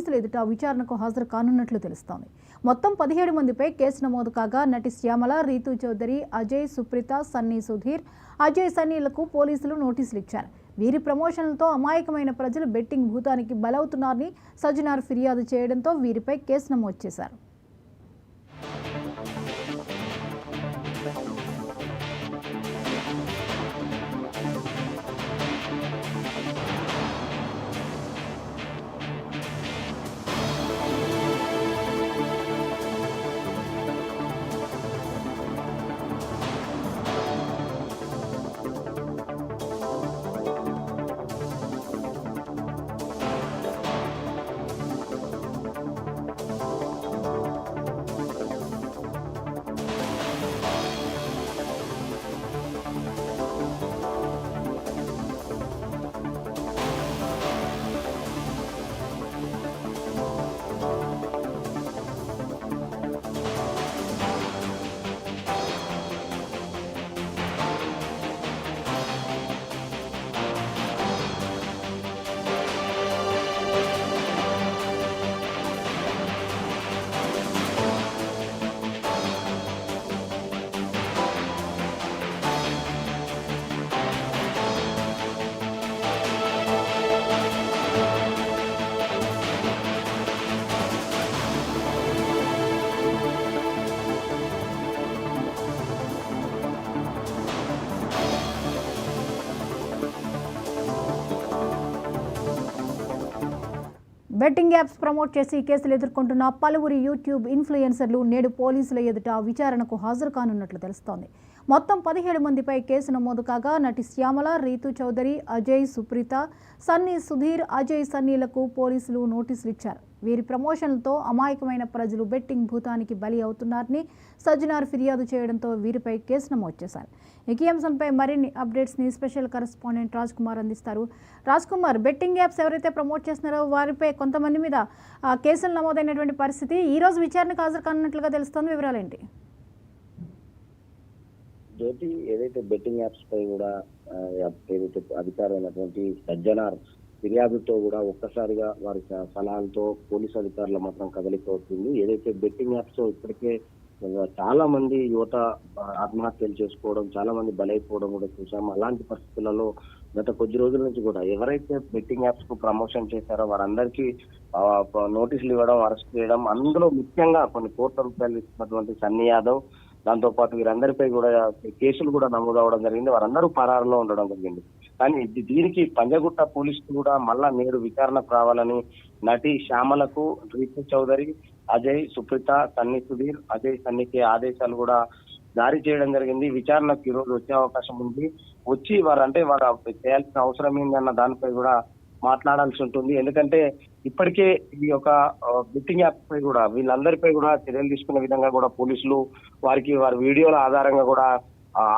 పోలీసులు ఎదుట విచారణకు హాజరు కానున్నట్లు తెలుస్తోంది. మొత్తం 17 మందిపై కేసు నమోదు కాగా నటి శ్యామల, రీతూ చౌదరి, అజయ్, సుప్రీత, సన్నీ సుధీర్, అజయ్, సన్నీలకు పోలీసులు నోటీసులు ఇచ్చారు. వీరి ప్రమోషన్లతో అమాయకమైన ప్రజలు బెట్టింగ్ భూతానికి బలవుతున్నారని సజ్జనార్ ఫిర్యాదు చేయడంతో వీరిపై కేసు నమోదు చేశారు. బెట్టింగ్ యాప్స్ ప్రమోట్ చేసి కేసులు ఎదుర్కొంటున్న పలువురు యూట్యూబ్ ఇన్ఫ్లుయెన్సర్లు నేడు పోలీసుల ఎదుట విచారణకు హాజరు కానున్నట్లు తెలుస్తోంది. మొత్తం 17 మందిపై కేసు నమోదు కాగా నటి శ్యామల, రీతూ చౌదరి, అజయ్, సుప్రీత, సన్నీ సుధీర్, అజయ్, సన్నీలకు పోలీసులు నోటీసులు ఇచ్చారు. వీరి ప్రమోషన్లతో అమాయకమైన ప్రజలు బెట్టింగ్ భూతానికి బలి అవుతున్నారని సజ్జనార్ ఫిర్యాదు చేయడంతో వీరిపై కేసు నమోదు చేశారు. ఈ అంశంపై మరిన్ని అప్డేట్స్ని స్పెషల్ కరెస్పాండెంట్ రాజ్ కుమార్ అందిస్తారు. రాజ్ కుమార్, బెట్టింగ్ యాప్స్ ఎవరైతే ప్రమోట్ చేస్తున్నారో వారిపై కొంతమంది మీద కేసులు నమోదైనటువంటి పరిస్థితి, ఈ రోజు విచారణకు హాజరు కానున్నట్లుగా తెలుస్తోంది. వివరాలు ఏంటి? జ్యోతి, ఏదైతే బెట్టింగ్ యాప్స్ పై కూడా ఏదైతే అధికారైనటువంటి సజ్జనార్ ఫిర్యాదుతో కూడా ఒక్కసారిగా వారి సలహాలతో పోలీసు అధికారుల మాత్రం కదలికవుతుంది. ఏదైతే బెట్టింగ్ యాప్స్ ఇప్పటికే చాలా మంది యువత ఆత్మహత్యలు చేసుకోవడం, చాలా మంది బలైపోవడం కూడా చూసాం. అలాంటి పరిస్థితులలో గత కొద్ది రోజుల నుంచి కూడా ఎవరైతే బెట్టింగ్ యాప్స్ కు ప్రమోషన్ చేశారో వారందరికీ నోటీసులు ఇవ్వడం, అరెస్ట్ చేయడం, అందులో ముఖ్యంగా కొన్ని కోట్ల రూపాయలు ఇస్తున్నటువంటి సన్నీ యాదవ్, దాంతో పాటు వీరందరిపై కూడా కేసులు కూడా నమోదు అవడం జరిగింది. వారందరూ పరారులో ఉండడం జరిగింది. కానీ దీనికి పంజగుట్ట పోలీసులు కూడా మళ్ళా నేడు విచారణకు రావాలని నటి శ్యామలకు, రీతూ చౌదరి, అజయ్, సుప్రీత, సన్నీ సుధీర్, అజయ్, సన్నీకి ఆదేశాలు కూడా జారీ చేయడం జరిగింది. విచారణకు ఈ రోజు వచ్చే అవకాశం ఉంది. వచ్చి వారు చేయాల్సిన అవసరం ఏందన్న దానిపై కూడా మాట్లాడాల్సి ఉంటుంది. ఎందుకంటే ఇప్పటికే ఈ యొక్క బెట్టింగ్ యాప్ పై కూడా వీళ్ళందరిపై కూడా చర్యలు తీసుకునే విధంగా కూడా పోలీసులు వారి వీడియోల ఆధారంగా కూడా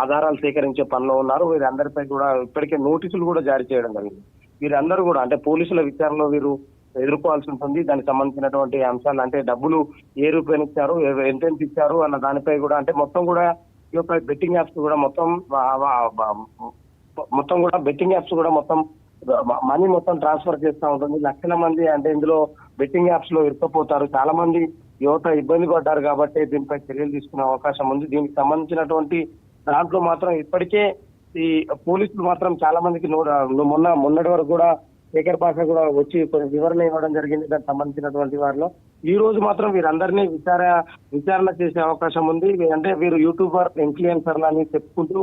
ఆధారాలు సేకరించే పనిలో ఉన్నారు. వీరందరిపై కూడా ఇప్పటికే నోటీసులు కూడా జారీ చేయడం జరిగింది. వీరందరూ కూడా పోలీసుల విచారణలో వీరు ఎదుర్కోవాల్సి ఉంటుంది. దానికి సంబంధించినటువంటి అంశాలు డబ్బులు ఏ రూపాయలు ఇచ్చారు, ఎంతెంత ఇచ్చారు అన్న దానిపై కూడా మొత్తం కూడా ఈ యొక్క బెట్టింగ్ యాప్స్ కూడా మొత్తం కూడా బెట్టింగ్ యాప్స్ కూడా మనీ మొత్తం ట్రాన్స్ఫర్ చేస్తూ ఉంటుంది. లక్షల మంది ఇందులో బెట్టింగ్ యాప్స్ లో ఇరుక్కుపోతారు. చాలా మంది యువత ఇబ్బంది పడ్డారు కాబట్టి దీనిపై చర్యలు తీసుకునే అవకాశం ఉంది. దీనికి సంబంధించినటువంటి దాంట్లో మాత్రం ఇప్పటికే ఈ పోలీసులు మాత్రం చాలా మందికి మొన్నటి వరకు కూడా శేఖర్ పాషా కూడా వచ్చి కొన్ని వివరణ ఇవ్వడం జరిగింది. దానికి సంబంధించినటువంటి వారిలో ఈ రోజు మాత్రం వీరందరినీ విచారణ చేసే అవకాశం ఉంది. వీరు యూట్యూబర్, ఇన్ఫ్లుయెన్సర్లు అని చెప్పుకుంటూ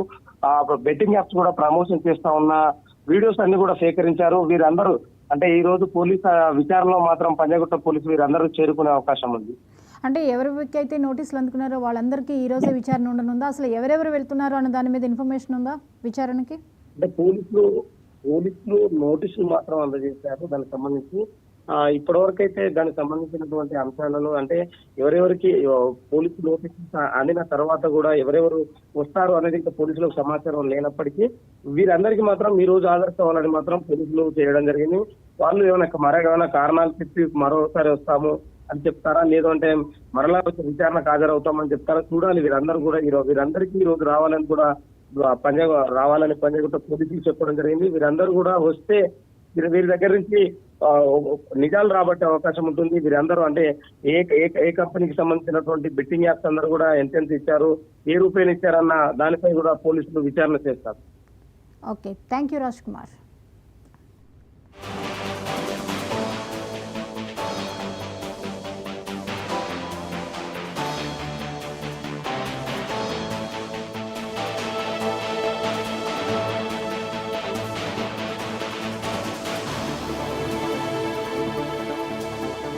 బెట్టింగ్ యాప్స్ కూడా ప్రమోషన్ చేస్తా ఉన్న వీడియోస్ అన్ని కూడా సేకరించారు. వీరందరూ ఈ రోజు పోలీసు విచారణలో మాత్రం పంజగుట్ట పోలీసు వీరందరూ చేరుకునే అవకాశం ఉంది. ఎవరికైతే నోటీసులు అందుకున్నారో వాళ్ళందరికీ ఈ రోజే విచారణ ఉండనుందా? అసలు ఎవరెవరు వెళ్తున్నారు అన్న దాని మీద ఇన్ఫర్మేషన్ ఉందా విచారణకి? పోలీసులు నోటీసులు మాత్రం అందజేశారు. దానికి సంబంధించి ఇప్పటివరకు అయితే దానికి సంబంధించినటువంటి అంశాలలో ఎవరెవరికి పోలీసు నోటీసులు అందిన తర్వాత కూడా ఎవరెవరు వస్తారు అనేది ఇంకా పోలీసులకు సమాచారం లేనప్పటికీ వీరందరికీ మాత్రం ఈ రోజు హాజరు కావాలని మాత్రం పోలీసులు చేయడం జరిగింది. వాళ్ళు ఏమైనా కారణాలు చెప్పి మరోసారి వస్తాము అని చెప్తారా, లేదంటే మరలా విచారణకు హాజరవుతామని చెప్తారా చూడాలి. వీరందరికీ ఈ రోజు రావాలని పంజగుట్ట పోలీసులు చెప్పడం జరిగింది. వీరందరూ కూడా వస్తే వీరి దగ్గర నుంచి నిజాలు రాబట్టే అవకాశం ఉంటుంది. వీరందరూ అంటే ఏ కంపెనీకి సంబంధించినటువంటి బెట్టింగ్ యాప్స్ అందరూ కూడా ఎంతెంత ఇచ్చారు, ఏ రూపాయలు ఇచ్చారన్న దానిపై కూడా పోలీసులు విచారణ చేస్తారు. Okay, thank you Raj Kumar.